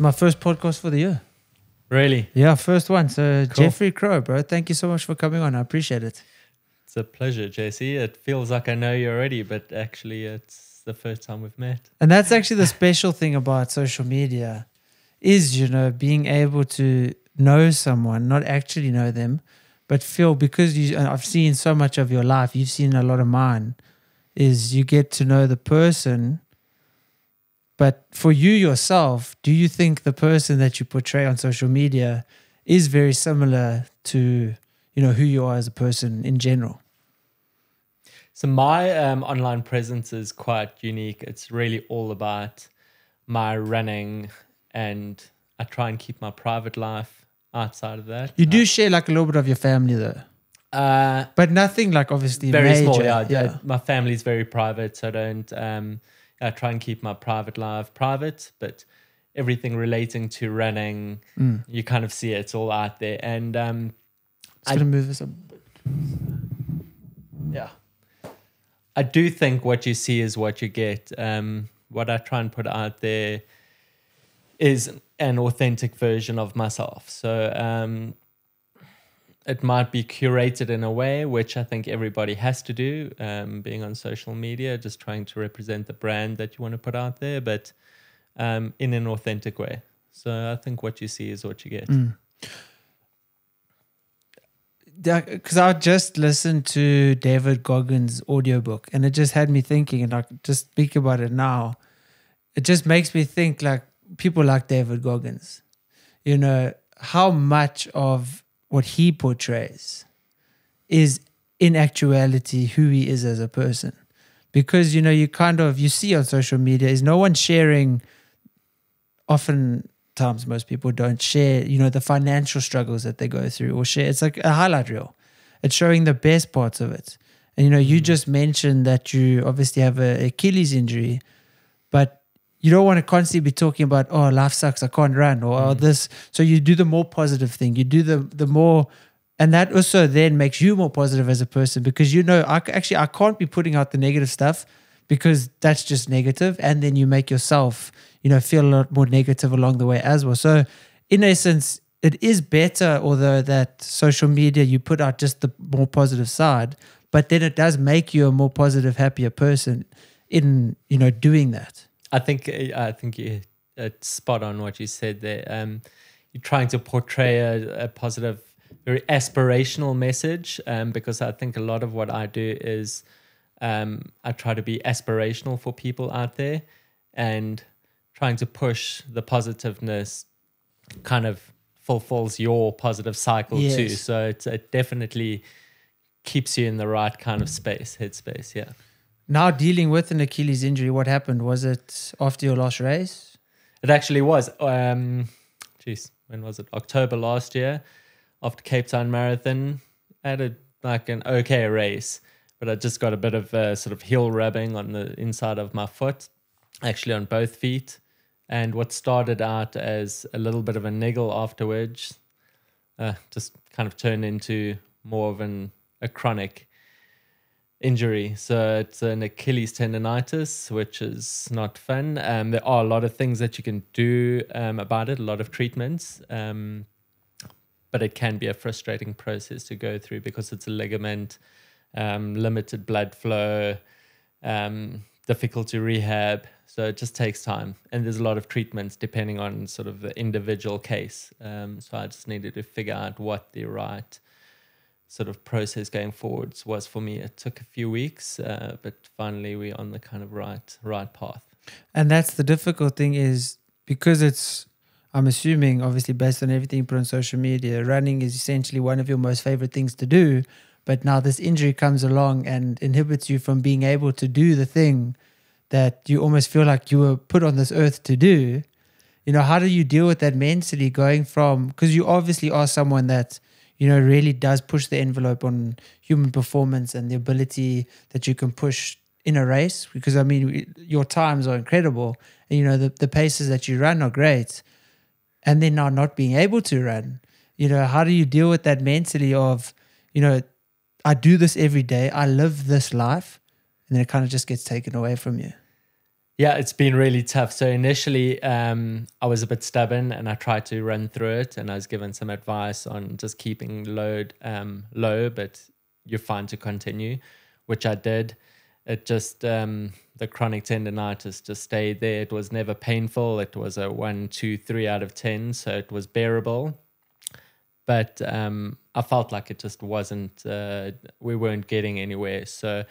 my first podcast for the year. Really? Yeah, first one. So Cool. Geoffrey Crow, bro. Thank you so much for coming on. I appreciate it. It's a pleasure, JC. It feels like I know you already, but actually it's the first time we've met. And that's actually the special thing about social media is, being able to know someone, not actually know them, but feel because I've seen so much of your life, you've seen a lot of mine, is you get to know the person. But for you yourself, do you think the person that you portray on social media is very similar to, who you are as a person in general? So my online presence is quite unique. It's really all about my running, and I try and keep my private life outside of that. You do share like a little bit of your family though, but nothing like obviously very major. small. Yeah. My family's very private, so I don't. I try and keep my private life private, but everything relating to running, you kind of see it's all out there. And Just gonna move this a bit. Yeah. I do think what you see is what you get. What I try and put out there is an authentic version of myself. So it might be curated in a way, which I think everybody has to do, being on social media, just trying to represent the brand that you want to put out there, but in an authentic way. So I think what you see is what you get. Because I just listened to David Goggins' audiobook and it just had me thinking, and I just speak about it now. It just makes me think like people like David Goggins, how much of what he portrays is in actuality who he is as a person. Because, you see on social media is no one sharing, oftentimes most people don't share, the financial struggles that they go through or share. It's like a highlight reel. It's showing the best parts of it. And, you just mentioned that you obviously have an Achilles injury, but you don't want to constantly be talking about, oh, life sucks, I can't run, or oh, this. So you do the more positive thing. You do the more, and that also then makes you more positive as a person because I can't be putting out the negative stuff because that's just negative, and then you make yourself, feel a lot more negative along the way as well. So in essence, it is better, although that social media, you put out just the more positive side, but then it does make you a more positive, happier person in, doing that. I think it's spot on what you said there. You're trying to portray a positive, very aspirational message, because I think a lot of what I do is I try to be aspirational for people out there, and trying to push the positiveness kind of fulfills your positive cycle too. So it definitely keeps you in the right kind of headspace. Yeah. Now dealing with an Achilles injury, what happened? Was it after your last race? It actually was. When was it? October last year, after Cape Town Marathon. I had an okay race, but I just got a bit of sort of heel rubbing on the inside of my foot, actually on both feet. And what started out as a little bit of a niggle afterwards just kind of turned into more of a chronic injury. So it's an Achilles tendonitis, which is not fun. There are a lot of things that you can do about it, a lot of treatments, but it can be a frustrating process to go through because it's a ligament, limited blood flow, difficult to rehab. So it just takes time, and there's a lot of treatments depending on sort of the individual case. So I just needed to figure out what the right sort of process going forwards was for me. It took a few weeks, but finally we're on the kind of right path. And that's the difficult thing is because I'm assuming obviously based on everything you put on social media, running is essentially one of your most favorite things to do. But now this injury comes along and inhibits you from being able to do the thing that you almost feel like you were put on this earth to do. How do you deal with that mentally going from, because you obviously are someone that, really does push the envelope on human performance and the ability that you can push in a race, because your times are incredible and the paces that you run are great, and then now not being able to run, how do you deal with that mentally of, I do this every day, I live this life, and then it kind of just gets taken away from you? Yeah, it's been really tough. So initially, I was a bit stubborn and I tried to run through it, and I was given some advice on just keeping load low, but you're fine to continue, which I did. It just, the chronic tendonitis just stayed there. It was never painful. It was a 1, 2, 3 out of 10, so it was bearable. But I felt like it just wasn't, we weren't getting anywhere. So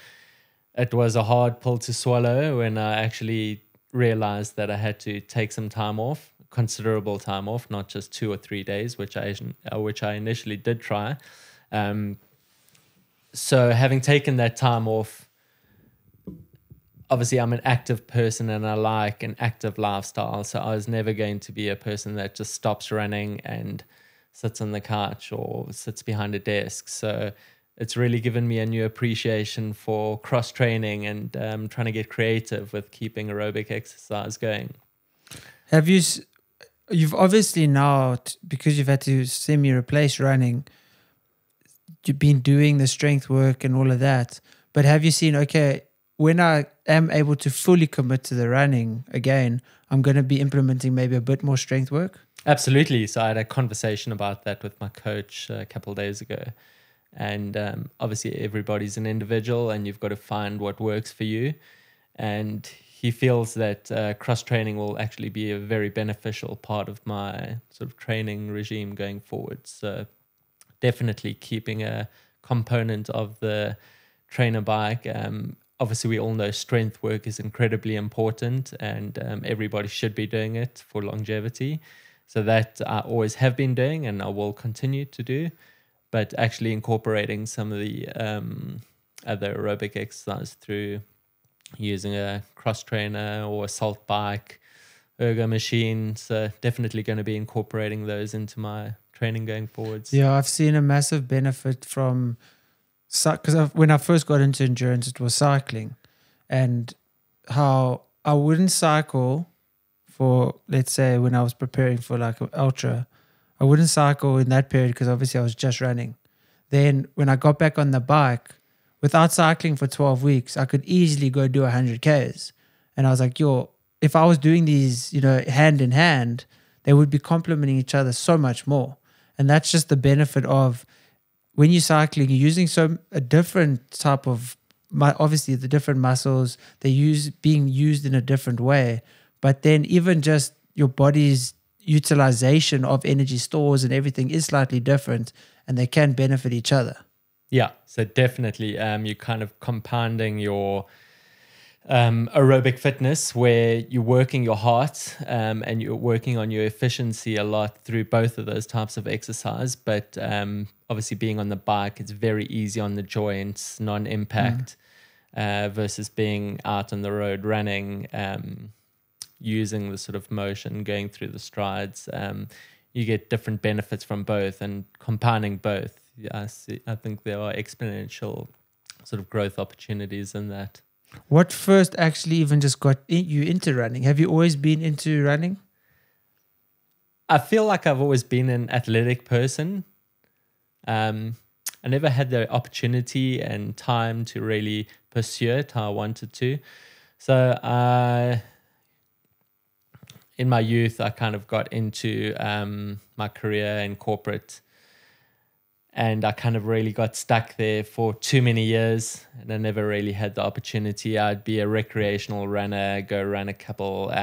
it was a hard pill to swallow when I actually realized that I had to take some time off, considerable time off, not just 2 or 3 days, which I initially did try. So having taken that time off, obviously I'm an active person and I like an active lifestyle. So I was never going to be a person that just stops running and sits on the couch or sits behind a desk. So it's really given me a new appreciation for cross training and trying to get creative with keeping aerobic exercise going. You've obviously now, because you've had to semi-replace running, you've been doing the strength work and all of that. But have you seen, okay, when I am able to fully commit to the running again, I'm going to be implementing maybe a bit more strength work? Absolutely. So I had a conversation about that with my coach a couple of days ago. And obviously everybody's an individual and you've got to find what works for you. And he feels that cross-training will actually be a very beneficial part of my sort of training regime going forward. So definitely keeping a component of the trainer bike. Obviously, we all know strength work is incredibly important and everybody should be doing it for longevity. So that I always have been doing and I will continue to do. But actually incorporating some of the other aerobic exercise through using a cross trainer or a salt bike, ergo machine. So definitely going to be incorporating those into my training going forwards. Yeah, I've seen a massive benefit from, because when I first got into endurance, it was cycling, and how I wouldn't cycle for, let's say, when I was preparing for like an ultra. I wouldn't cycle in that period because obviously I was just running. Then when I got back on the bike, without cycling for 12 weeks, I could easily go do 100 Ks. And I was like, if I was doing these, hand in hand, they would be complementing each other so much more. And that's just the benefit of when you're cycling, you're using a different type of, obviously the different muscles, being used in a different way. But then even just your body's utilization of energy stores and everything is slightly different, and they can benefit each other. Yeah, so definitely you're kind of compounding your aerobic fitness where you're working your heart and you're working on your efficiency a lot through both of those types of exercise. But obviously being on the bike, it's very easy on the joints, non-impact, versus being out on the road running, using the sort of motion, going through the strides. You get different benefits from both, and compounding both. I think there are exponential sort of growth opportunities in that. What first actually even just got you into running? Have you always been into running? I feel like I've always been an athletic person. I never had the opportunity and time to really pursue it how I wanted to. So in my youth, I kind of got into my career in corporate, and I kind of really got stuck there for too many years, and I never really had the opportunity. I'd be a recreational runner, go run a couple,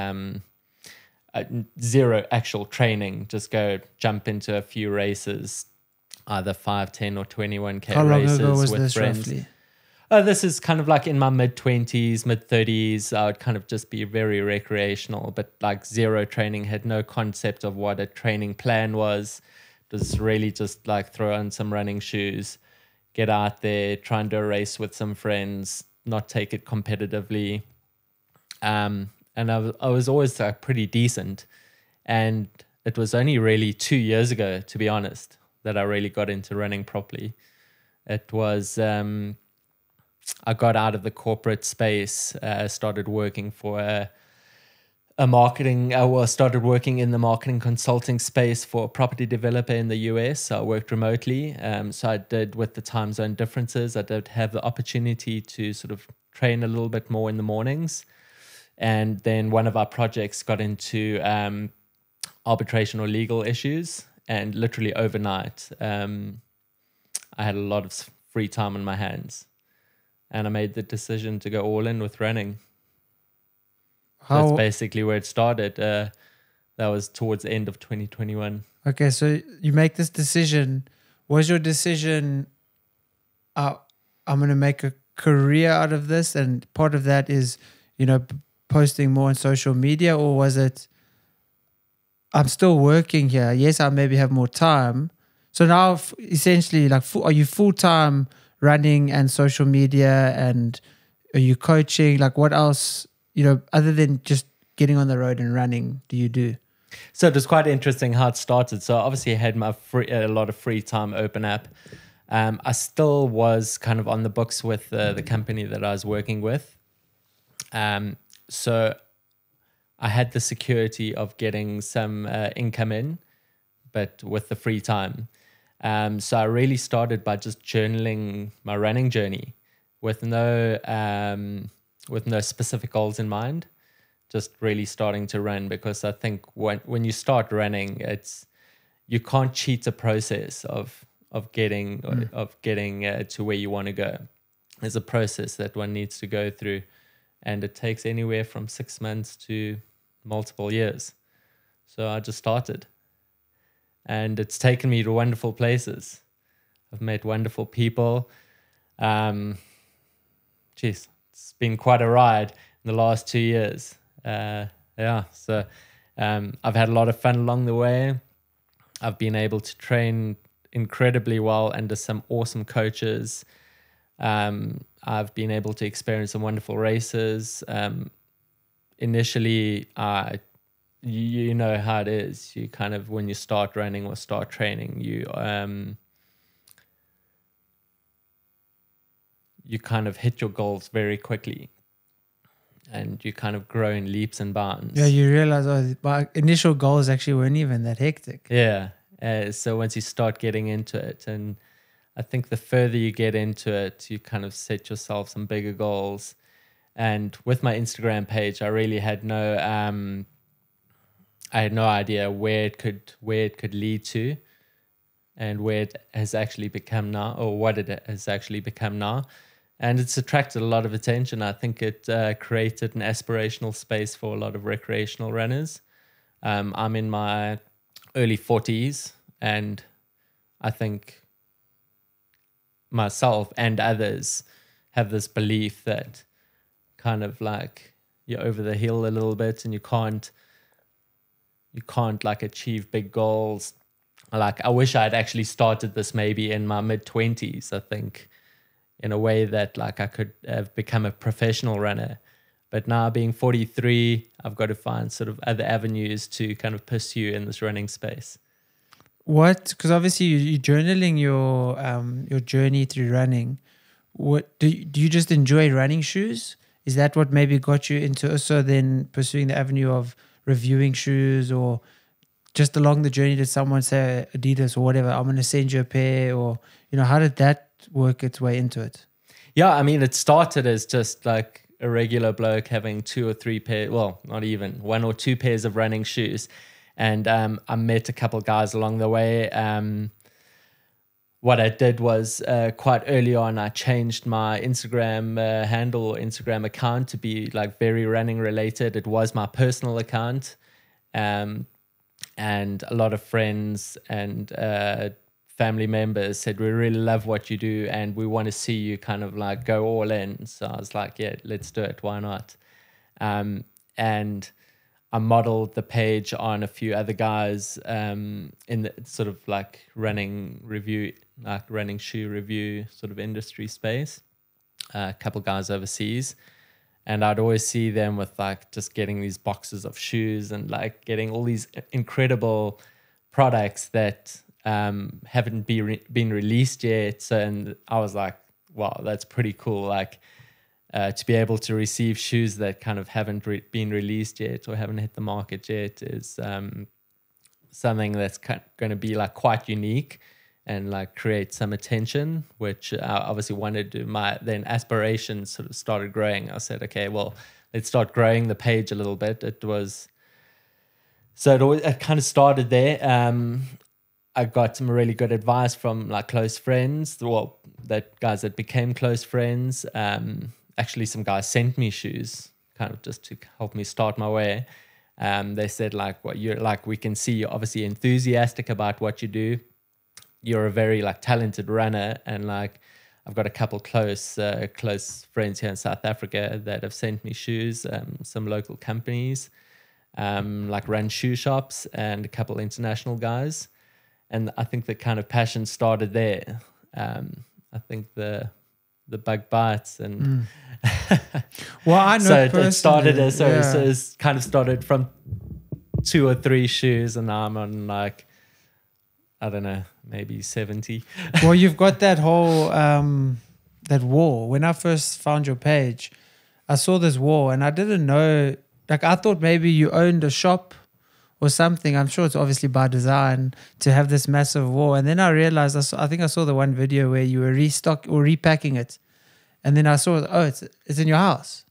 zero actual training, just go jump into a few races, either 5, 10 or 21K How long races ago was with this friends. roughly? This is kind of like in my mid-20s, mid-30s. I would kind of just be very recreational, but like zero training, had no concept of what a training plan was. It was really just like throw on some running shoes, get out there, try and do a race with some friends, not take it competitively. And I was always pretty decent. And it was only really 2 years ago, to be honest, that I really got into running properly. It was... I got out of the corporate space, started working for a marketing, started working in the marketing consulting space for a property developer in the US. So I worked remotely. So I did, with the time zone differences, I did have the opportunity to sort of train a little bit more in the mornings. And then one of our projects got into arbitration or legal issues, and literally overnight, I had a lot of free time on my hands, and I made the decision to go all in with running. That's basically where it started. That was towards the end of 2021. Okay, so you make this decision. Was your decision, I'm going to make a career out of this, and part of that is, posting more on social media? Or was it, I'm still working here, yes, I maybe have more time? So now essentially, like, are you full-time running and social media, and are you coaching? Like, what else, other than just getting on the road and running, do you do? So it was quite interesting how it started. So obviously I had a lot of free time open up. I still was kind of on the books with the company that I was working with. So I had the security of getting some income in, but with the free time. So I really started by just journaling my running journey with no specific goals in mind. Just really starting to run, because I think when you start running, you can't cheat the process of getting to where you want to go. There's a process that one needs to go through, and it takes anywhere from 6 months to multiple years. So I just started, and it's taken me to wonderful places. I've met wonderful people. It's been quite a ride in the last 2 years. So I've had a lot of fun along the way. I've been able to train incredibly well under some awesome coaches. I've been able to experience some wonderful races. Initially, you know how it is. You kind of, when you start running or start training, you kind of hit your goals very quickly. And you kind of grow in leaps and bounds. Yeah, you realize, my initial goals actually weren't even that hectic. Yeah. So once you start getting into it, and I think the further you get into it, you kind of set yourself some bigger goals. And with my Instagram page, I really had no idea where it could lead to, and where it has actually become now, or what it has actually become now. And it's attracted a lot of attention. I think it created an aspirational space for a lot of recreational runners. I'm in my early 40s, and I think myself and others have this belief that kind of like you're over the hill a little bit, and you can't like achieve big goals. Like, I wish I had actually started this maybe in my mid-20s, I think, in a way that like I could have become a professional runner. But now, being 43, I've got to find sort of other avenues to kind of pursue in this running space. Because obviously you're journaling your journey through running. What do you just enjoy running shoes? Is that what maybe got you into also then pursuing the avenue of reviewing shoes, or just along the journey did someone say, Adidas or whatever, I'm going to send you a pair? Or how did that work its way into it? Yeah, I mean, it started as just like a regular bloke having 2 or 3 pairs, well, not even 1 or 2 pairs of running shoes. And I met a couple guys along the way. What I did was quite early on, I changed my Instagram handle or Instagram account to be like very running related. It was my personal account. And a lot of friends and family members said, we really love what you do, and we want to see you kind of like go all in. So I was like, yeah, let's do it. Why not? And I modeled the page on a few other guys in the sort of like running shoe review sort of industry space. A couple guys overseas. And I'd always see them with like just getting these boxes of shoes and like getting all these incredible products that haven't been released yet. So, and I was like, wow, that's pretty cool. Like to be able to receive shoes that kind of haven't been released yet or haven't hit the market yet is something that's going to be like quite unique. and like create some attention, which I obviously wanted to do. My then aspirations sort of started growing. I said, okay, well, let's start growing the page a little bit. It kind of started there. I got some really good advice from like close friends, guys that became close friends. Actually, some guys sent me shoes, kind of just to help me start my way. They said like, we can see you're obviously enthusiastic about what you do. You're a very like talented runner, and like I've got a couple close friends here in South Africa that have sent me shoes. Some local companies, like run shoe shops, and a couple international guys. And I think the kind of passion started there. I think the bug bites, and well, I know. So it started. So it's kind of started from 2 or 3 shoes, and now I'm on like, I don't know, maybe 70. Well, you've got that whole that wall. When I first found your page, I saw this wall, and I didn't know. Like, I thought maybe you owned a shop or something. I'm sure it's obviously by design to have this massive wall. And then I realized, I think I saw the one video where you were repacking it, and then I saw, it's in your house.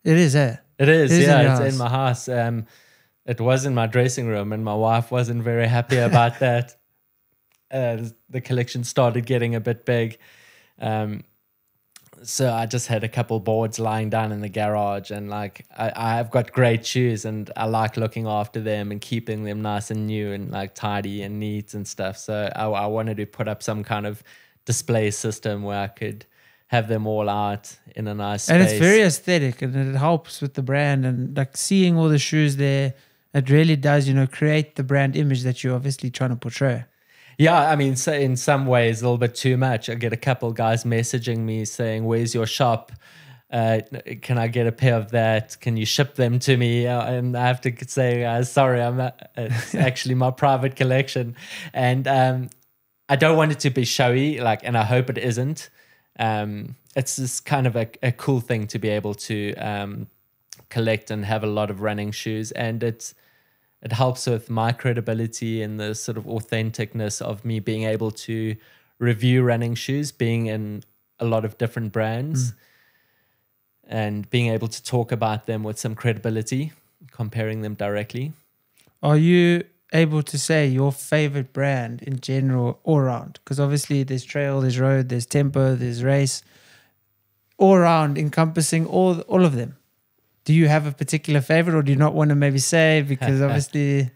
It is, eh? It is, yeah. It's in my house. It was in my dressing room, and my wife wasn't very happy about that. The collection started getting a bit big. So I just had a couple boards lying down in the garage, and like I've got great shoes, and I like looking after them and keeping them nice and new and like tidy and neat and stuff. So I wanted to put up some kind of display system where I could have them all out in a nice space. And it's very aesthetic, and it helps with the brand, and like seeing all the shoes there, it really does, create the brand image that you're obviously trying to portray. Yeah, I mean, so in some ways, a little bit too much. I get a couple guys messaging me saying, "Where's your shop? Can I get a pair of that? Can you ship them to me?" And I have to say, sorry, it's actually my private collection. And I don't want it to be showy, and I hope it isn't. It's just kind of a cool thing to be able to collect and have a lot of running shoes, and it helps with my credibility and the sort of authenticness of me being able to review running shoes, being in a lot of different brands, and being able to talk about them with some credibility, comparing them directly. Are you able to say your favorite brand in general, all around? Because obviously there's trail, there's road, there's tempo, there's race, all around, encompassing all of them. Do you have a particular favorite, or do you not want to maybe say? Because obviously...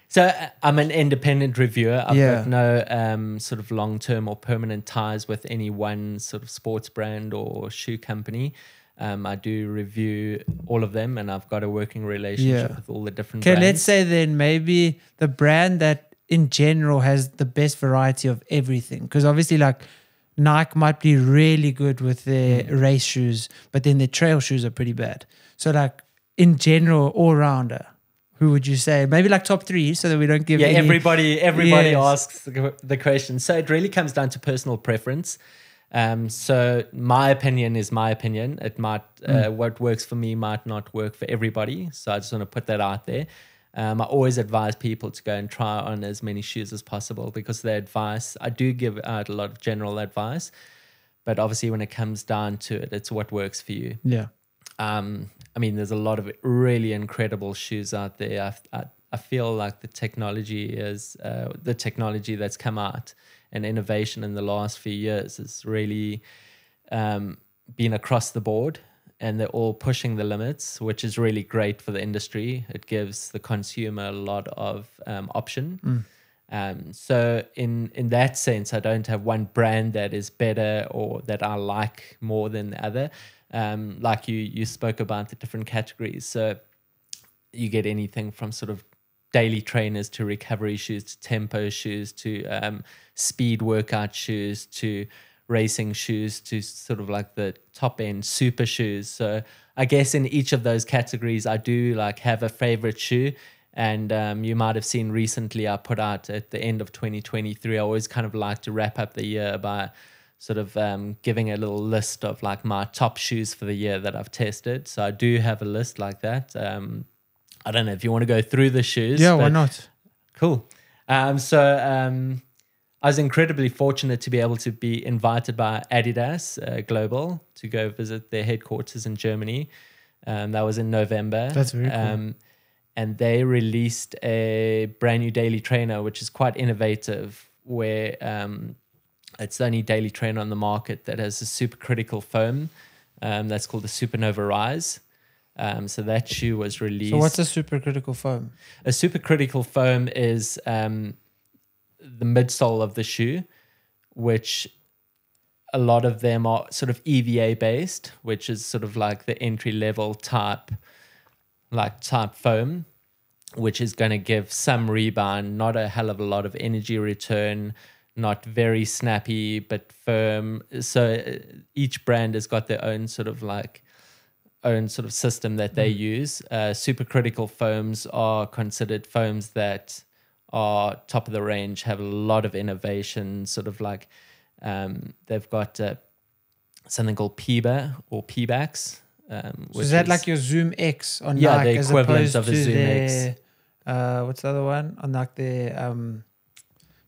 So I'm an independent reviewer. I've got no sort of long-term or permanent ties with any one sort of sports brand or shoe company. I do review all of them, and I've got a working relationship with all the different brands. Okay, let's say then maybe the brand that in general has the best variety of everything. Because obviously like Nike might be really good with their race shoes, but then their trail shoes are pretty bad. So like in general, all-rounder, who would you say? Maybe like top 3, so that we don't give everybody asks the question. So it really comes down to personal preference. So my opinion is my opinion. It might what works for me might not work for everybody. So I just want to put that out there. I always advise people to go and try on as many shoes as possible, because their advice, I do give out a lot of general advice, but obviously when it comes down to it, it's what works for you. Yeah. I mean, there's a lot of really incredible shoes out there. I feel like the technology that's come out and innovation in the last few years has really been across the board, and they're all pushing the limits, which is really great for the industry. It gives the consumer a lot of option. So in that sense, I don't have one brand that is better or that I like more than the other. Like you spoke about the different categories. So you get anything from sort of daily trainers to recovery shoes to tempo shoes to speed workout shoes to racing shoes to sort of like the top end super shoes. So I guess in each of those categories, I do like have a favorite shoe. And you might have seen recently I put out at the end of 2023, I always kind of like to wrap up the year by sort of giving a little list of like my top shoes for the year that I've tested. So I do have a list like that. I don't know if you want to go through the shoes. Yeah, why not? Cool. So I was incredibly fortunate to be able to be invited by Adidas Global to go visit their headquarters in Germany. That was in November. That's very cool. And they released a brand new daily trainer, which is quite innovative, where it's the only daily trainer on the market that has a supercritical foam. That's called the Supernova Rise. So that shoe was released. So what's a supercritical foam? A supercritical foam is the midsole of the shoe, which a lot of them are sort of EVA based, which is sort of like the entry level type foam, which is going to give some rebound, not a hell of a lot of energy return, not very snappy, but firm. So each brand has got their own sort of system that they use. Supercritical foams are considered foams that are top of the range, have a lot of innovation, sort of like they've got something called PBA or PBAX. So is that like your Zoom X on yeah, Nike the as equivalent opposed of a to Zoom their, X. what's the other one? On like the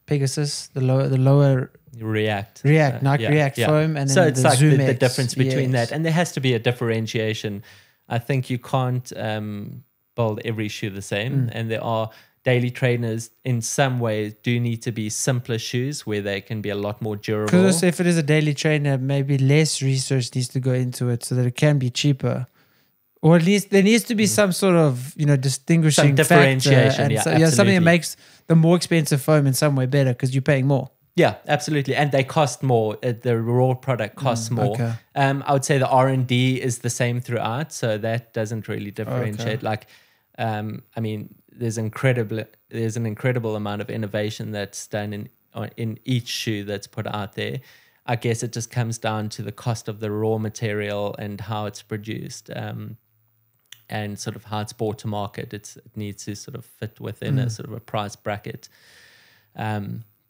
Pegasus, the lower React, Nike React foam, and then so it's the like Zoom the X, difference between yes. that, and there has to be a differentiation. I think you can't build every shoe the same, and there are daily trainers in some ways do need to be simpler shoes where they can be a lot more durable. Because also if it is a daily trainer, maybe less research needs to go into it so that it can be cheaper. Or at least there needs to be some sort of, distinguishing Some differentiation, factor. yeah, Something that absolutely. makes the more expensive foam in some way better because you're paying more. Yeah, absolutely, and they cost more. The raw product costs more. Okay. I would say the R&D is the same throughout, so that doesn't really differentiate. Like, I mean, there's an incredible amount of innovation that's done in each shoe that's put out there. I guess it just comes down to the cost of the raw material and how it's produced, and sort of how it's brought to market. It needs to sort of fit within a sort of a price bracket.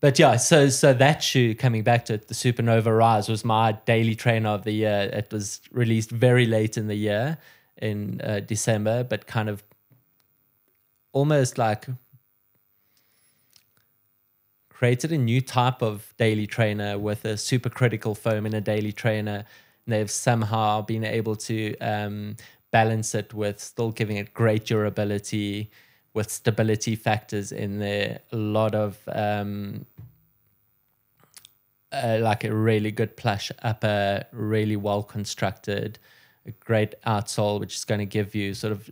But yeah, so that shoe, coming back to it, the Supernova Rise was my daily trainer of the year. It was released very late in the year, in December, but kind of almost like created a new type of daily trainer with a supercritical foam in a daily trainer. And they've somehow been able to balance it with still giving it great durability, with stability factors in there, a lot of like a really good plush upper, really well constructed, a great outsole, which is going to give you sort of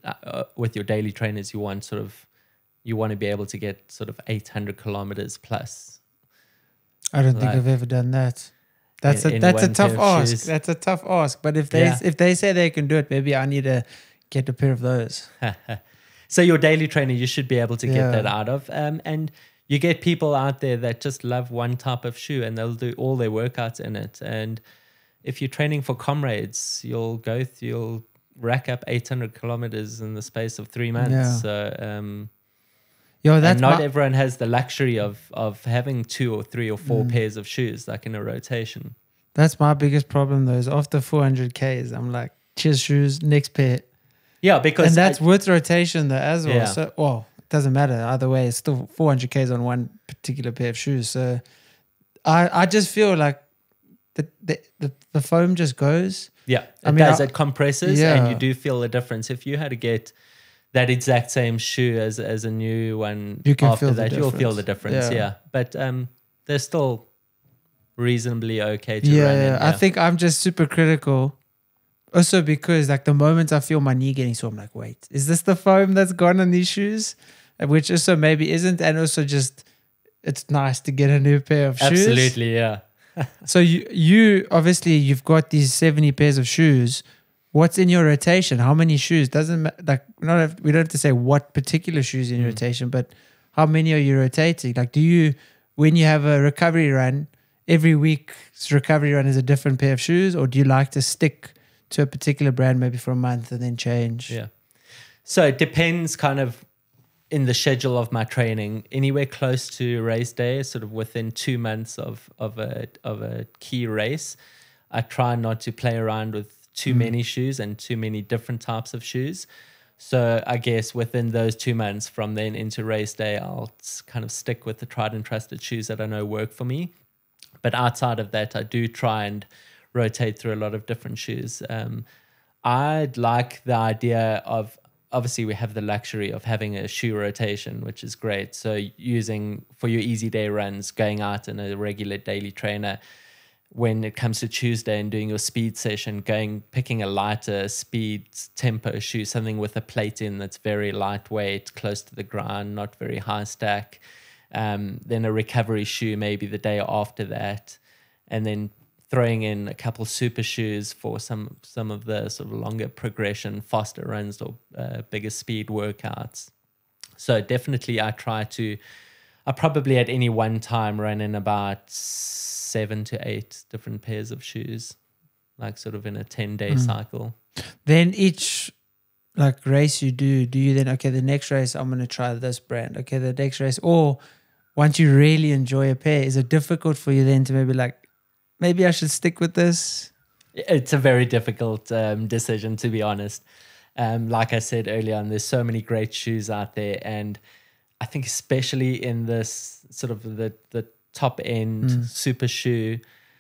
with your daily trainers, you want to be able to get sort of 800 kilometers plus. I don't think I've ever done that. That's a tough ask. shoes. That's a tough ask. But if they say they can do it, maybe I need to get a pair of those. So your daily trainer, you should be able to get Yeah. that out of. And you get people out there that just love one type of shoe and they'll do all their workouts in it. And if you're training for comrades, you'll rack up 800 kilometers in the space of 3 months. Yeah. So, That's and not everyone has the luxury of having 2 or 3 or 4 pairs of shoes, like in a rotation. That's my biggest problem though, is after 400 Ks, I'm like, cheers shoes, next pair. Yeah, because And that's with rotation though as well. Yeah. So, it doesn't matter. Either way, it's still 400 Ks on one particular pair of shoes. So I just feel like the foam just goes. Yeah, it compresses, Yeah. and you do feel the difference. If you had to get that exact same shoe as a new one, You can after feel the that, you'll feel difference. the difference. Yeah. Yeah, but they're still reasonably okay to Yeah, run in. I think I'm just super critical. Also because like the moment I feel my knee getting sore, I'm like, wait, is this the foam that's gone on these shoes? Which also maybe isn't. And also just, it's nice to get a new pair of shoes. Absolutely, yeah. So you obviously you've got these 70 pairs of shoes. What's in your rotation? How many shoes? Doesn't we don't have to say what particular shoes in your rotation, but how many are you rotating? Like, do you, when you have a recovery run, every week's recovery run is a different pair of shoes, or do you like to stick to a particular brand maybe for a month and then change? Yeah. So it depends kind of in the schedule of my training. Anywhere close to race day, sort of within 2 months of a key race, I try not to play around with too many shoes and too many different types of shoes. So I guess within those 2 months from then into race day, I'll kind of stick with the tried and trusted shoes that I know work for me. But outside of that, I do try and rotate through a lot of different shoes. I'd like the idea of, obviously we have the luxury of having a shoe rotation, which is great. So using for your easy day runs, going out in a regular daily trainer, when it comes to Tuesday and doing your speed session, picking a lighter speed tempo shoe, something with a plate in that's very lightweight, close to the ground, not very high stack. Then a recovery shoe maybe the day after that, and then throwing in a couple super shoes for some of the sort of longer progression, faster runs or bigger speed workouts. So definitely I probably at any one time run in about 7 to 8 different pairs of shoes, like sort of in a 10-day cycle. Then each like race you do you then, okay, the next race I'm going to try this brand. Okay, the next race, or once you really enjoy a pair, is it difficult for you then to maybe I should stick with this? It's a very difficult decision, to be honest. Like I said earlier on, there's so many great shoes out there, and I think especially in this sort of the top end super shoe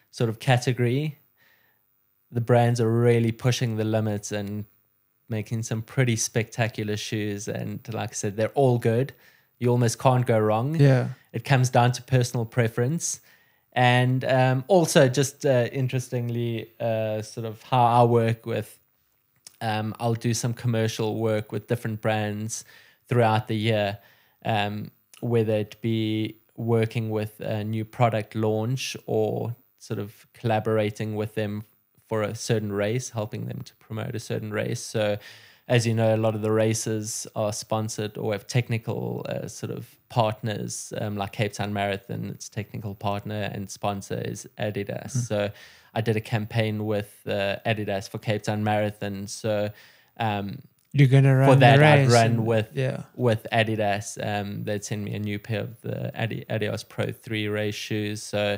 sort of category, the brands are really pushing the limits and making some pretty spectacular shoes. And like I said, they're all good. You almost can't go wrong. Yeah. It comes down to personal preference. And also just interestingly, sort of how I work with, I'll do some commercial work with different brands throughout the year, whether it be working with a new product launch or sort of collaborating with them for a certain race, helping them to promote a certain race. So as you know, a lot of the races are sponsored or have technical sort of partners, like Cape Town Marathon, its technical partner and sponsor is Adidas. So I did a campaign with Adidas for Cape Town Marathon. So you're going to run for that, race I'd run with Adidas. They'd send me a new pair of the Adidas Pro 3 race shoes. So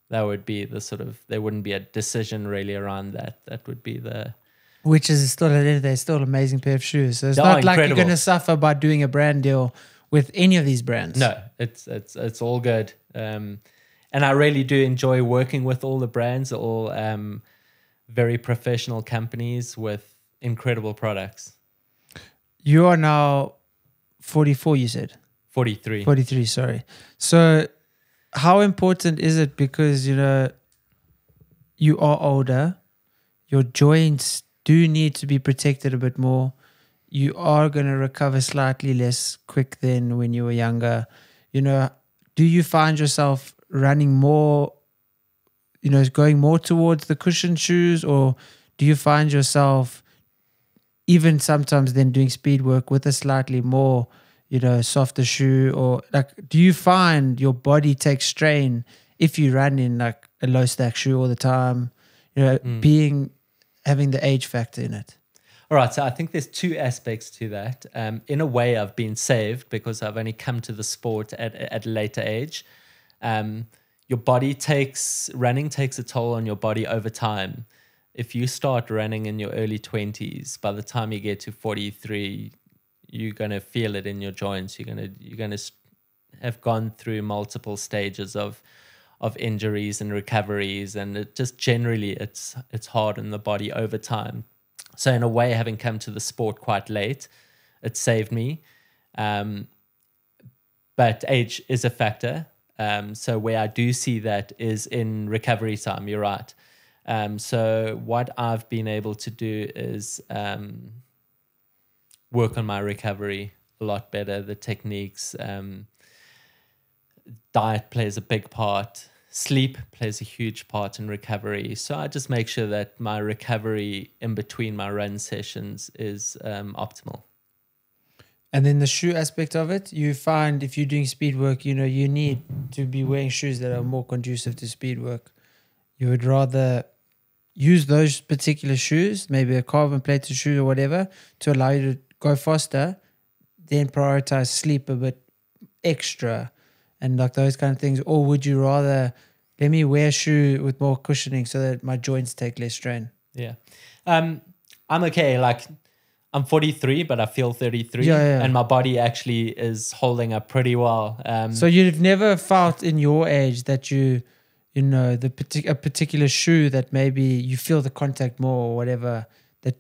that would be the sort of, there wouldn't be a decision really around that. That would be the... Which is still, they're still an amazing pair of shoes. So it's They not are like incredible. you're going to suffer by doing a brand deal with any of these brands. No, it's all good. And I really do enjoy working with all the brands, all very professional companies with incredible products. You are now 44, you said? 43. 43, sorry. So how important is it, because, you know, you are older, your joints do need to be protected a bit more. You are going to recover slightly less quick than when you were younger. You know, do you find yourself running more, you know, going more towards the cushion shoes, or do you find yourself even sometimes then doing speed work with a slightly more, you know, softer shoe? Or like, do you find your body takes strain if you run in like a low stack shoe all the time, you know, having the age factor in it? All right, so I think there's two aspects to that. In a way, I've been saved because I've only come to the sport at a later age. Your body running takes a toll on your body over time. If you start running in your early 20s, by the time you get to 43, you're going to feel it in your joints. You're going to have gone through multiple stages of injuries and recoveries, and it just generally it's hard on the body over time. So in a way, having come to the sport quite late, it saved me. But age is a factor. So where I do see that is in recovery time. You're right. So what I've been able to do is work on my recovery a lot better. The techniques, diet plays a big part. Sleep plays a huge part in recovery. So I just make sure that my recovery in between my run sessions is optimal. And then the shoe aspect of it, you find if you're doing speed work, you know, you need to be wearing shoes that are more conducive to speed work. You would rather use those particular shoes, maybe a carbon plated shoe or whatever, to allow you to go faster, then prioritize sleep a bit extra and like those kind of things. Or would you rather, let me wear a shoe with more cushioning so that my joints take less strain? Yeah. I'm okay. Like, I'm 43, but I feel 33. Yeah. And my body actually is holding up pretty well. So you've never felt in your age that you know, a particular shoe that maybe you feel the contact more or whatever that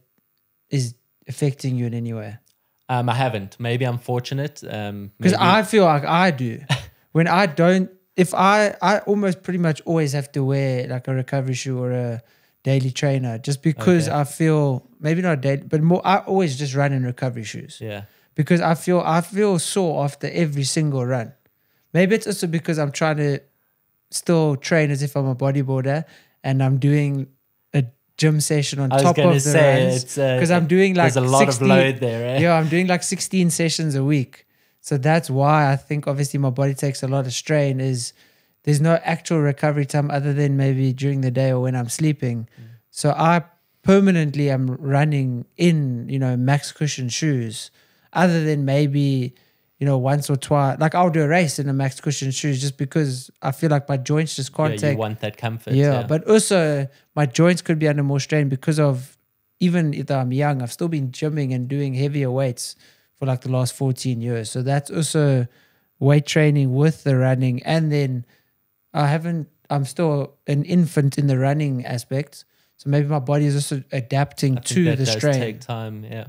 is affecting you in any way? I haven't. Maybe I'm fortunate. Because I feel like I do. When I don't, if I almost pretty much always have to wear like a recovery shoe or a daily trainer, just because I feel, maybe not daily, but more, I always just run in recovery shoes. Yeah. Because I feel sore after every single run. Maybe it's also because I'm trying to still train as if I'm a bodybuilder and I'm doing a gym session on top of the runs. Because I'm doing like there's a lot of load there, eh? Yeah, I'm doing like 16 sessions a week. So that's why I think obviously my body takes a lot of strain, is there's no actual recovery time other than maybe during the day or when I'm sleeping. So I permanently am running in, you know, max cushion shoes, other than maybe, you know, once or twice. Like I'll do a race in a max cushion shoes just because I feel like my joints just can't take. You want that comfort. Yeah, but also my joints could be under more strain because of, even if I'm young, I've still been gymming and doing heavier weights for like the last 14 years. So that's also weight training with the running. And then I'm still an infant in the running aspect. So maybe my body is also adapting to the strain. Does take time, yeah.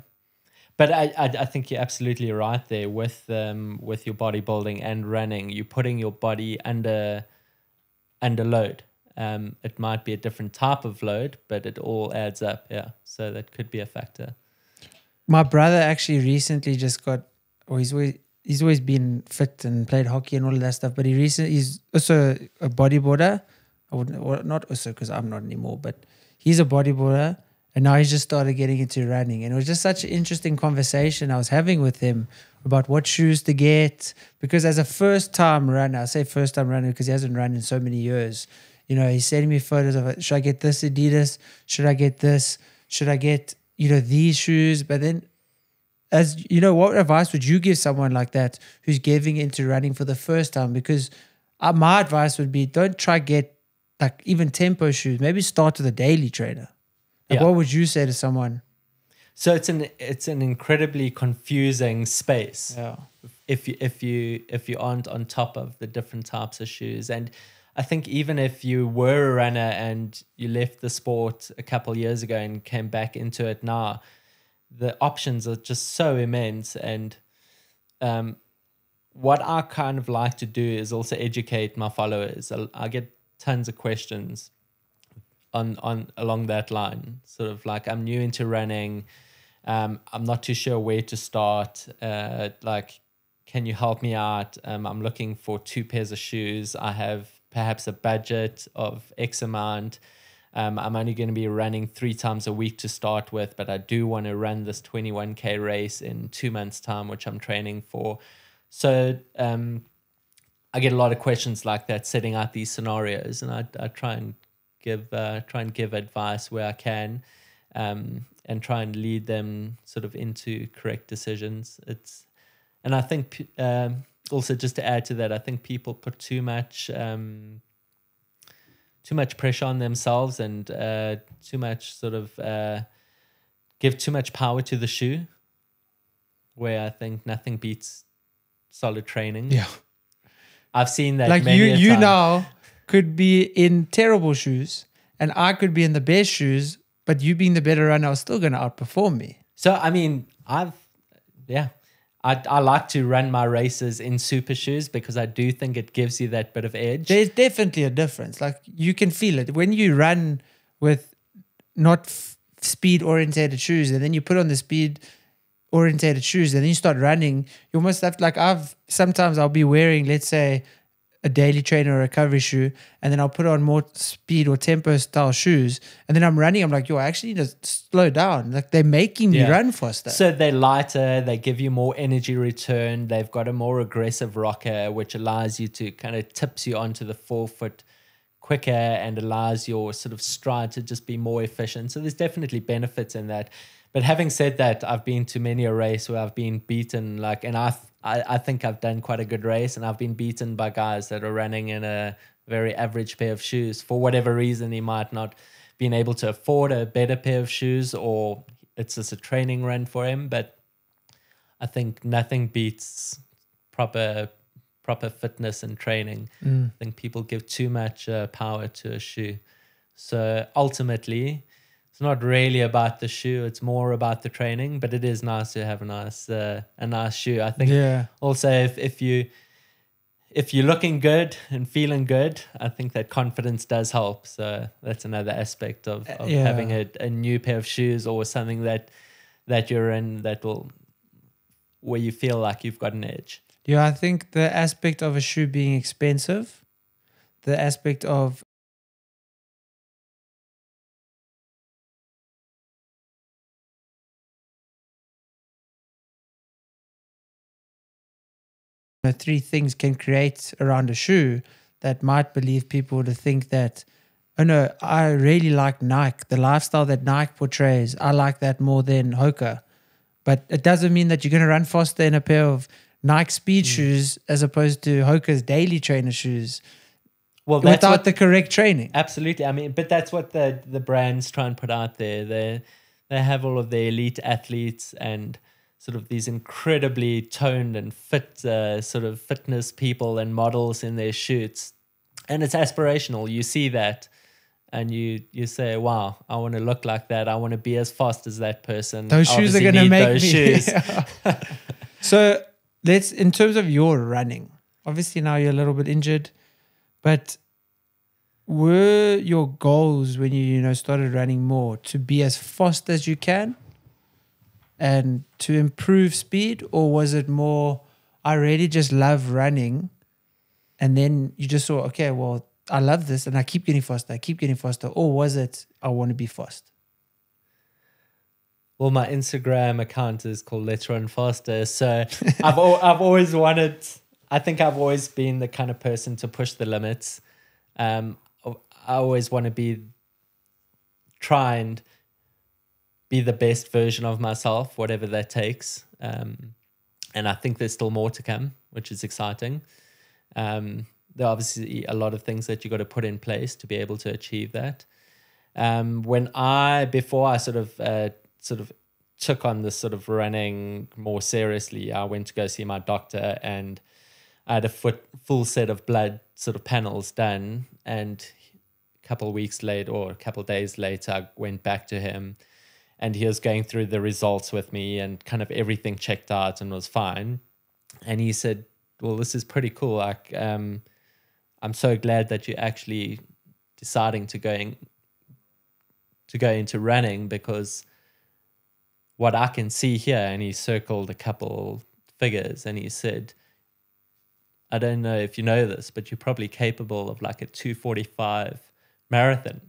But I think you're absolutely right there with your bodybuilding and running. You're putting your body under load. It might be a different type of load, but it all adds up, yeah. So that could be a factor. My brother actually recently just got, or he's always been fit and played hockey and all of that stuff, but he's also a bodybuilder. Not also because I'm not anymore, but he's a bodybuilder, and now he's just started getting into running. And it was just such an interesting conversation I was having with him about what shoes to get, because as a first-time runner, I say first-time runner because he hasn't run in so many years, you know, he's sending me photos of it. Should I get this Adidas? Should I get this? Should I get, you know, these shoes? But then, as you know, what advice would you give someone like that who's getting into running for the first time? Because my advice would be, don't try get like even tempo shoes. Maybe start with a daily trainer. Like what would you say to someone? So it's an incredibly confusing space. Yeah. If you aren't on top of the different types of shoes. And I think even if you were a runner and you left the sport a couple of years ago and came back into it now, the options are just so immense. And what I kind of like to do is also educate my followers. I get tons of questions on along that line, sort of like, I'm new into running, I'm not too sure where to start, like, can you help me out? I'm looking for 2 pairs of shoes. I have perhaps a budget of X amount. I'm only going to be running 3 times a week to start with, but I do want to run this 21K race in 2 months' time, which I'm training for. So I get a lot of questions like that, setting out these scenarios, and I try and give advice where I can, and try and lead them sort of into correct decisions. And I think also, just to add to that, I think people put too much pressure on themselves and too much sort of give too much power to the shoe, where I think nothing beats solid training. Yeah. I've seen that like many you time. now could be in terrible shoes and I could be in the best shoes, but you being the better runner are still going to outperform me. So, I mean, I like to run my races in super shoes because I do think it gives you that bit of edge. There's definitely a difference. Like you can feel it when you run with not speed orientated shoes, and then you put on the speed orientated shoes, and then you start running. You almost have to, like, sometimes I'll be wearing, let's say, a daily trainer or a recovery shoe, and then I'll put on more speed or tempo style shoes, and then I'm running, I'm like, yo, I actually need to slow down. Like, they're making me run faster. So they're lighter, they give you more energy return, they've got a more aggressive rocker, which allows you to kind of tips you onto the forefoot quicker and allows your sort of stride to just be more efficient. So there's definitely benefits in that. But having said that, I've been to many a race where I've been beaten, like, and I think I've done quite a good race, and I've been beaten by guys that are running in a very average pair of shoes. For whatever reason, he might not been able to afford a better pair of shoes, or it's just a training run for him. But I think nothing beats proper fitness and training. I think people give too much power to a shoe. So ultimately, it's not really about the shoe. It's more about the training. But it is nice to have a nice shoe. I think also if you're looking good and feeling good, I think that confidence does help. So that's another aspect of having a new pair of shoes or something that you're in where you feel like you've got an edge. Yeah, I think the aspect of a shoe being expensive, the aspect of three things can create around a shoe that might believe people to think that, oh no, I really like Nike, the lifestyle that Nike portrays. I like that more than Hoka. But it doesn't mean that you're going to run faster in a pair of Nike speed shoes as opposed to Hoka's daily trainer shoes. Well, that's without the correct training. Absolutely. I mean, but that's what the brands try and put out there. They have all of the elite athletes and sort of these incredibly toned and fit sort of fitness people and models in their shoots. And it's aspirational. You see that and you say, wow, I want to look like that. I want to be as fast as that person. Those shoes are going to make those shoes. So in terms of your running, obviously now you're a little bit injured, but were your goals when you started running more to be as fast as you can and to improve speed, or was it more, I really just love running, and then you just saw, okay, well, I love this and I keep getting faster, or was it, I want to be fast? Well, my Instagram account is called Let's Run Faster. So I've always wanted, I think I've always been the kind of person to push the limits. I always want to try and be the best version of myself, whatever that takes. And I think there's still more to come, which is exciting. There are obviously a lot of things that you got to put in place to be able to achieve that. Before I sort of took on this sort of running more seriously, I went to go see my doctor and I had a full set of blood sort of panels done. And a couple of weeks later or a couple of days later, I went back to him and he was going through the results with me and kind of everything checked out and was fine. And he said, well, this is pretty cool. Like, I'm so glad that you're actually deciding to go into running, because what I can see here, and he circled a couple figures and he said, I don't know if you know this, but you're probably capable of like a 2:45 marathon.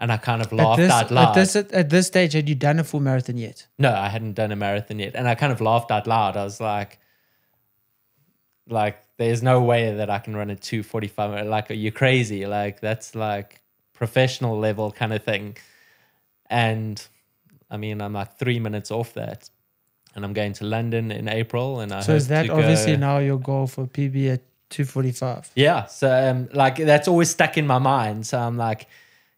And I kind of laughed out loud. At this stage, had you done a full marathon yet? No, I hadn't done a marathon yet. And I kind of laughed out loud. I was like, there's no way that I can run a 2:45. Like, are you crazy? Like, that's like professional level kind of thing. And I mean, I'm like 3 minutes off that. And I'm going to London in April. And so is that obviously now your goal for PB at 2:45? Yeah. So like that's always stuck in my mind. So I'm like,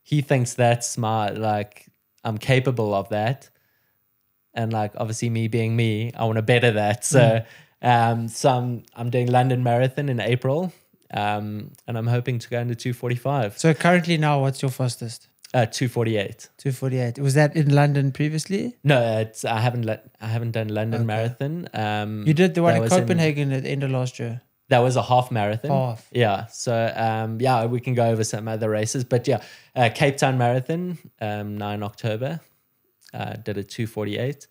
he thinks that's I'm capable of that. And like, obviously me being me, I want to better that. So, I'm doing London Marathon in April. And I'm hoping to go into 2:45. So currently now, what's your fastest? 2:48. 2:48. Was that in London previously? No, I haven't done London Marathon. You did the one in Copenhagen at the end of last year. That was a half marathon. Half. Yeah. So, we can go over some other races. But yeah, Cape Town Marathon, 9 October, did a 2:48.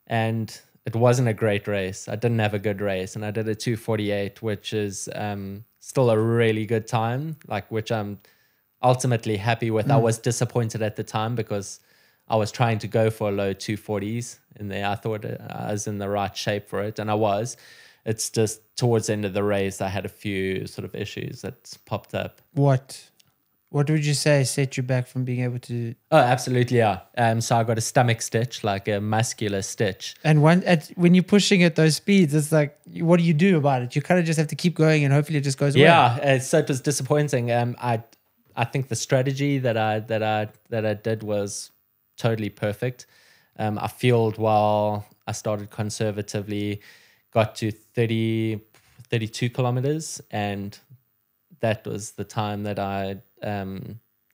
And it wasn't a great race. I didn't have a good race. And I did a 2:48, which is still a really good time, which I'm ultimately happy with. I was disappointed at the time because I was trying to go for a low 2:40s in there. I thought I was in the right shape for it, and I was. It's just towards the end of the race, I had a few sort of issues that popped up. What would you say set you back from being able to? Oh, absolutely, yeah. So I got a stomach stitch, like a muscular stitch. And when you're pushing at those speeds, it's like, what do you do about it? You kind of just have to keep going, and hopefully it just goes away. Yeah, so it was disappointing. I think the strategy that I did was totally perfect. I fueled well. I started conservatively, got to 32 kilometers, and that was the time that I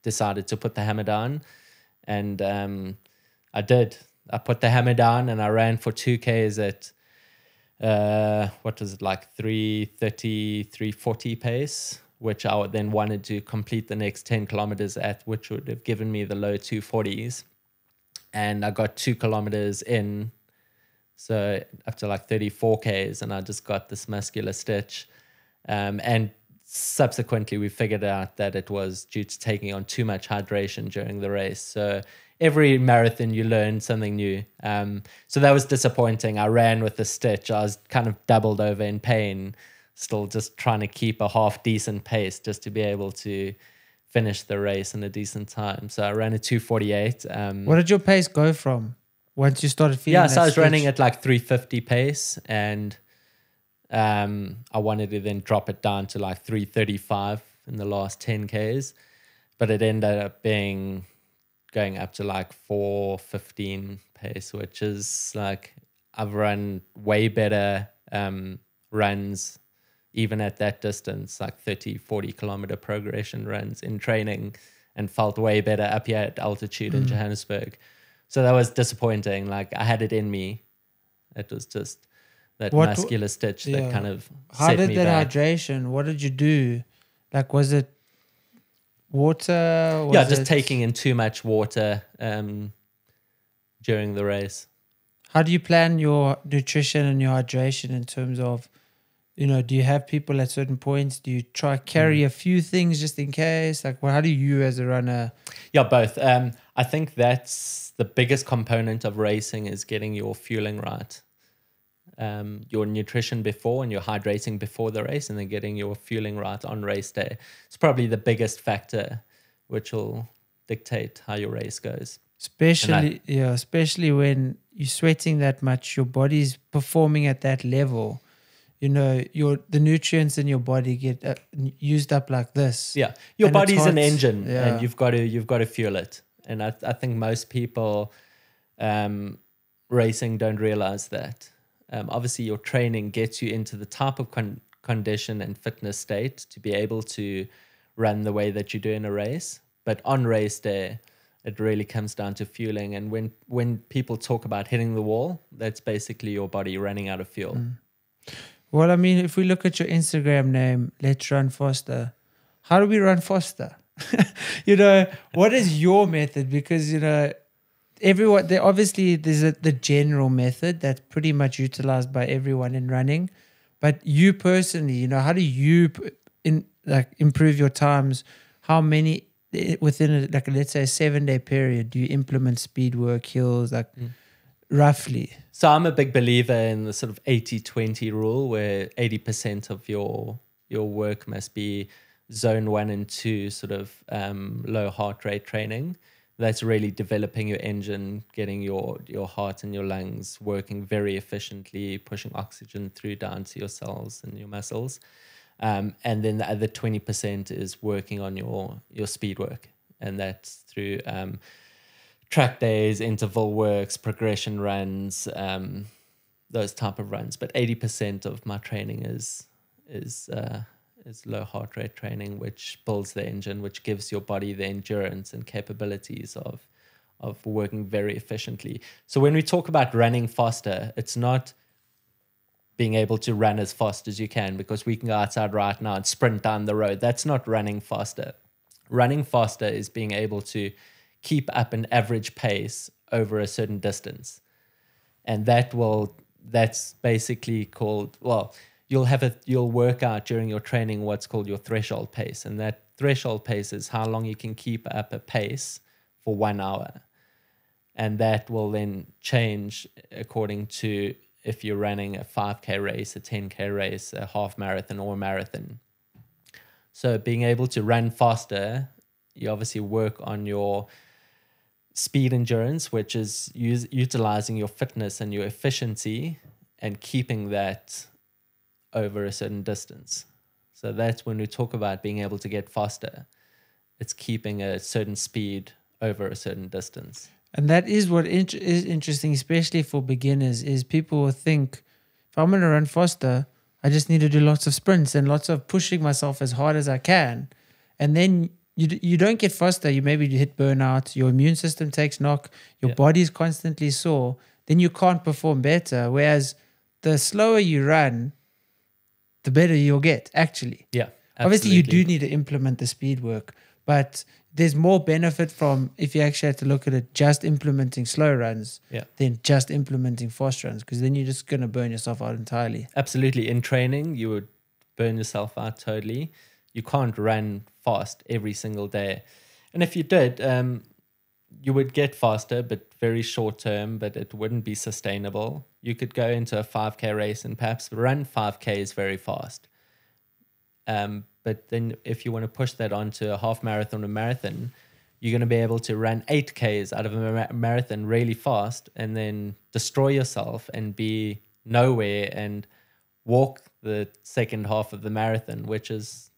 decided to put the hammer down. And I did. I put the hammer down and I ran for 2Ks at, what was it, like 3:30, 3:40 pace, which I then wanted to complete the next 10 kilometers at, which would have given me the low 240s. And I got 2 kilometers in, so up to like 34 Ks, and I just got this muscular stitch. And subsequently, we figured out that it was due to taking on too much hydration during the race. So every marathon, you learn something new. So that was disappointing. I ran with the stitch. I was kind of doubled over in pain, still just trying to keep a half decent pace just to be able to finish the race in a decent time. So I ran a 2:48. What did your pace go from once you started feeling Yeah, so I was stitch? running at like 3:50 pace, and I wanted to then drop it down to like 3:35 in the last 10 Ks, but it ended up going up to like 4:15 pace, which is like, I've run way better runs even at that distance, like 30-40 kilometer progression runs in training, and felt way better up here at altitude in Johannesburg. So that was disappointing. Like, I had it in me. It was just that muscular stitch that kind of How set did me that back. hydration? What did you do? Like, was it water? Yeah, just taking in too much water during the race. How do you plan your nutrition and your hydration in terms of, do you have people at certain points? Do you try carry a few things just in case? Like, how do you as a runner? Yeah, both. I think that's the biggest component of racing, is getting your fueling right. Your nutrition before and your hydrating before the race, and then getting your fueling right on race day. It's probably the biggest factor which will dictate how your race goes. Especially when you're sweating that much, your body's performing at that level. The nutrients in your body get used up like this. Yeah, your And body's an engine, yeah. and you've got to fuel it. And I think most people racing don't realize that. Obviously, your training gets you into the type of condition and fitness state to be able to run the way that you do in a race. But on race day, it really comes down to fueling. And when people talk about hitting the wall, that's basically your body running out of fuel. Well, I mean, if we look at your Instagram name, Let's Run Faster, how do we run faster? What is your method? Because, everyone, there's the general method that's pretty much utilized by everyone in running. But you personally, how do you improve your times? How many, within let's say a 7-day period, do you implement speed work, hills, roughly? So I'm a big believer in the sort of 80-20 rule, where 80% of your work must be zone 1 and 2 sort of low heart rate training. That's really developing your engine, getting your heart and your lungs working very efficiently, pushing oxygen through down to your cells and your muscles. And then the other 20% is working on your speed work. And that's through track days, interval works, progression runs, those type of runs. But 80% of my training is low heart rate training, which builds the engine, which gives your body the endurance and capabilities of working very efficiently. So when we talk about running faster, it's not being able to run as fast as you can, because we can go outside right now and sprint down the road. That's not running faster. Running faster is being able to keep up an average pace over a certain distance. And that's basically called, you'll work out during your training what's called your threshold pace. And that threshold pace is how long you can keep up a pace for 1 hour. And that will then change according to if you're running a 5K race, a 10K race, a half marathon, or a marathon. So being able to run faster, you obviously work on your speed endurance, which is utilizing your fitness and your efficiency and keeping that over a certain distance. So that's when we talk about being able to get faster. It's keeping a certain speed over a certain distance. And that is what is interesting, especially for beginners, is people will think, if I'm going to run faster, I just need to do lots of sprints and lots of pushing myself as hard as I can. And then you don't get faster. You maybe hit burnout. Your immune system takes knock. Your body's constantly sore. Then you can't perform better. Whereas the slower you run, the better you'll get, actually. Yeah, absolutely. Obviously, you do need to implement the speed work, but there's more benefit from, if you actually have to look at it, just implementing slow runs than just implementing fast runs, because then you're just going to burn yourself out entirely. Absolutely. In training, you would burn yourself out totally. You can't run fast every single day. And if you did, you would get faster, but very short term, but it wouldn't be sustainable. You could go into a 5K race and perhaps run 5Ks very fast. But then if you want to push that onto a half marathon or marathon, you're going to be able to run 8Ks out of a marathon really fast and then destroy yourself and be nowhere and walk the second half of the marathon, which is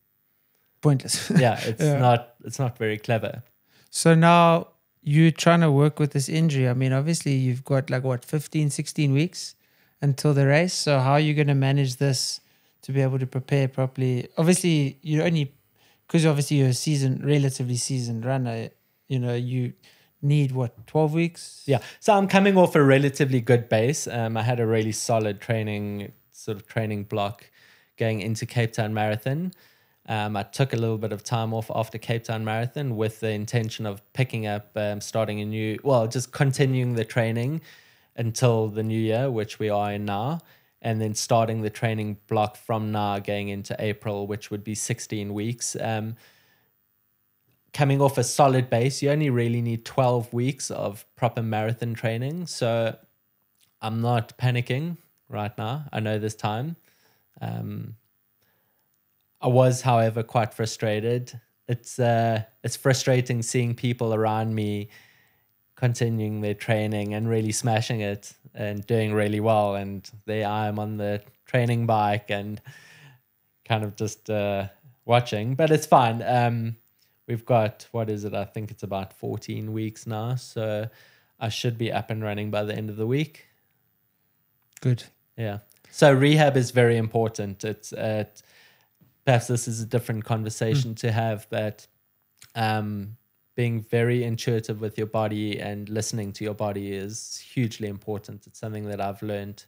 pointless. It's not very clever. So now you're trying to work with this injury. I mean, obviously you've got 15, 16 weeks until the race. So how are you going to manage this to be able to prepare properly? Obviously, because obviously you're a relatively seasoned runner, you need 12 weeks? Yeah. So I'm coming off a relatively good base. I had a really solid training block going into Cape Town Marathon. I took a little bit of time off after Cape Town Marathon with the intention of picking up, just continuing the training until the new year, which we are in now, and then starting the training block from now going into April, which would be 16 weeks. Coming off a solid base, you only really need 12 weeks of proper marathon training. So I'm not panicking right now. I know this time. I was, however, quite frustrated. It's frustrating seeing people around me continuing their training and really smashing it and doing really well. And there I am on the training bike and kind of just watching. But it's fine. We've got, I think it's about 14 weeks now. So I should be up and running by the end of the week. Good. Yeah. So rehab is very important. It's perhaps this is a different conversation to have, but being very intuitive with your body and listening to your body is hugely important. It's something that I've learned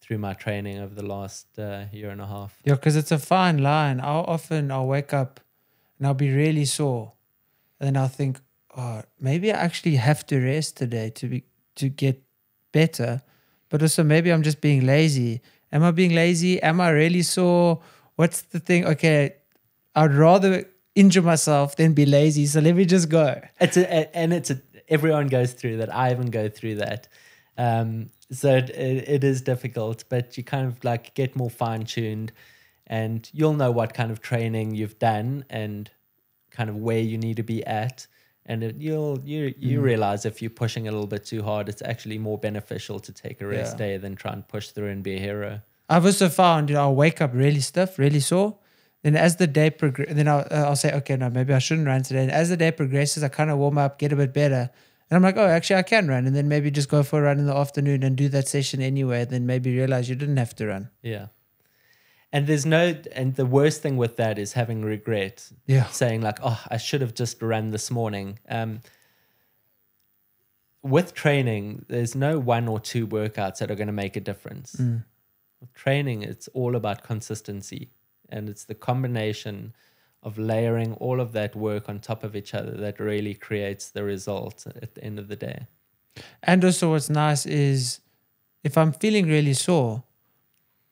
through my training over the last year and a half. Yeah, because it's a fine line. I'll wake up and I'll be really sore, and then I'll think, oh, maybe I actually have to rest today to get better, but also maybe I'm just being lazy. Am I being lazy? Am I really sore? What's the thing? Okay, I'd rather injure myself than be lazy, so let me just go. Everyone goes through that. I even go through that. So it is difficult, but you kind of get more fine-tuned, and you'll know what kind of training you've done and kind of where you need to be at. And you realize if you're pushing a little bit too hard, it's actually more beneficial to take a rest day than try and push through and be a hero. I've also found, I'll wake up really stiff, really sore. Then as the day progresses, then I'll say, okay, no, maybe I shouldn't run today. And as the day progresses, I kind of warm up, get a bit better. And I'm like, oh, actually I can run. And then maybe just go for a run in the afternoon and do that session anyway. Then maybe realize you didn't have to run. Yeah. And the worst thing with that is having regret. Yeah. Saying I should have just run this morning. With training, there's no 1 or 2 workouts that are going to make a difference. With training, it's all about consistency. And it's the combination of layering all of that work on top of each other that really creates the result at the end of the day. And also what's nice is if I'm feeling really sore,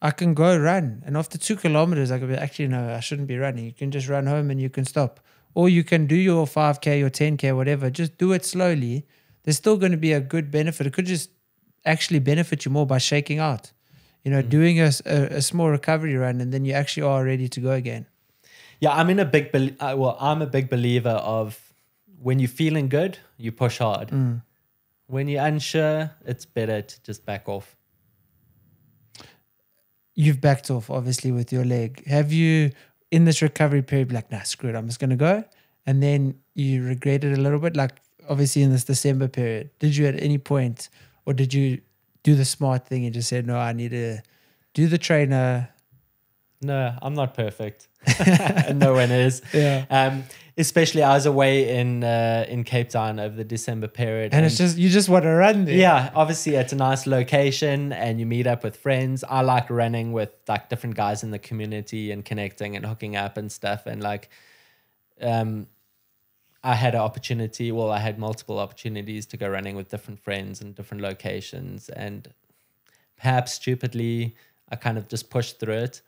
I can go run. And after 2 kilometers, I can be, actually, no, I shouldn't be running. You can just run home and you can stop. Or you can do your 5K, your 10K, whatever. Just do it slowly. There's still going to be a good benefit. It could just actually benefit you more by shaking out. Doing a small recovery run, and then you actually are ready to go again. Yeah, I'm a big believer of when you're feeling good, you push hard. When you're unsure, it's better to just back off. You've backed off, obviously, with your leg. Have you, in this recovery period, be like, nah, screw it, I'm just going to go? And then you regret it a little bit? obviously in this December period, did you at any point, or did you do the smart thing and just say, no, I need to do the trainer? No, I'm not perfect. No one is. Yeah. Especially I was away in Cape Town over the December period. And it's just, you just want to run there. Yeah, obviously it's a nice location and you meet up with friends. I like running with like different guys in the community and connecting and hooking up and stuff. And like, I had an opportunity, well, I had multiple opportunities to go running with different friends in different locations. And perhaps stupidly, I kind of just pushed through it.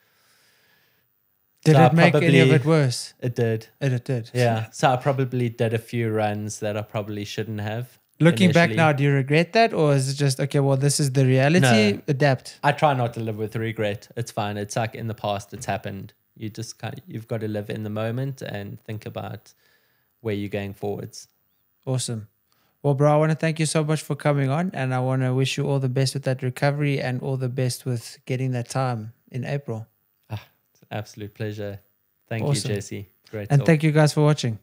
Did So it make any of it worse? It did. It did. Yeah. So I probably did a few runs that I probably shouldn't have. Looking back initially. now, do you regret that? Or is it just, okay, well, this is the reality, No. adapt? I try not to live with regret. It's fine. It's like in the past, it's happened. You just you've got to live in the moment and think about where you're going forwards. Awesome. Well, bro, I want to thank you so much for coming on, and I want to wish you all the best with that recovery and all the best with getting that time in April. It's an absolute pleasure. Thank Awesome. you, Jesse. Great And talk. thank you guys for watching.